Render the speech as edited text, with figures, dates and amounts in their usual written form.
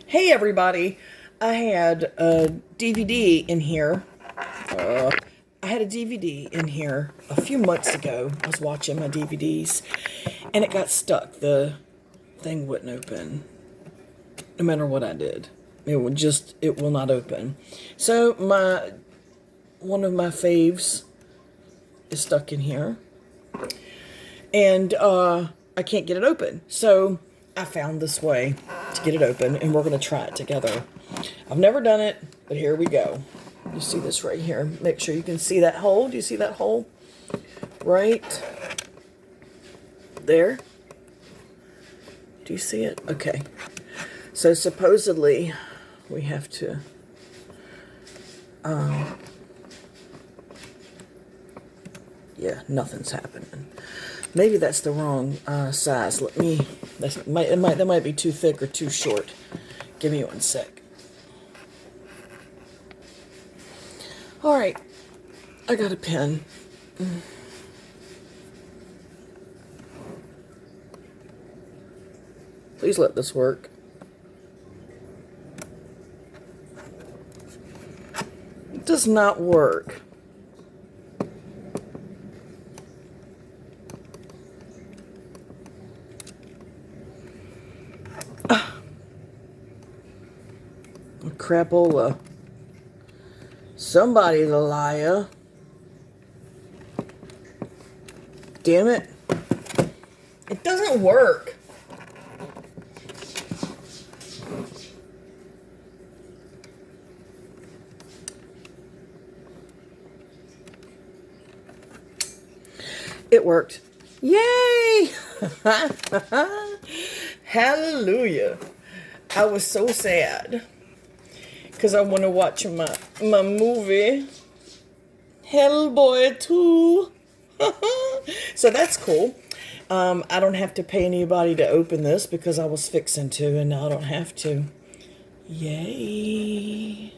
Hey everybody, I had a DVD in here. I had a DVD in here a few months ago. I was watching my DVDs and it got stuck. The thing wouldn't open no matter what I did. It will not open. So one of my faves is stuck in here and I can't get it open. So I found this way to get it open, and we're going to try it together. I've never done it, but here we go. You see this right here. Make sure you can see that hole. Do you see that hole? Right there. Do you see it? Okay. So supposedly we have to yeah, nothing's happening. Maybe that's the wrong size. That might be too thick or too short. Give me one sec. All right, I got a pen. Please let this work. It does not work. Crapola. Somebody's a liar. Damn it. It doesn't work. It worked. Yay! Hallelujah. I was so sad because I want to watch my movie Hellboy 2. So that's cool. I don't have to pay anybody to open this because I was fixing to, and now I don't have to. Yay.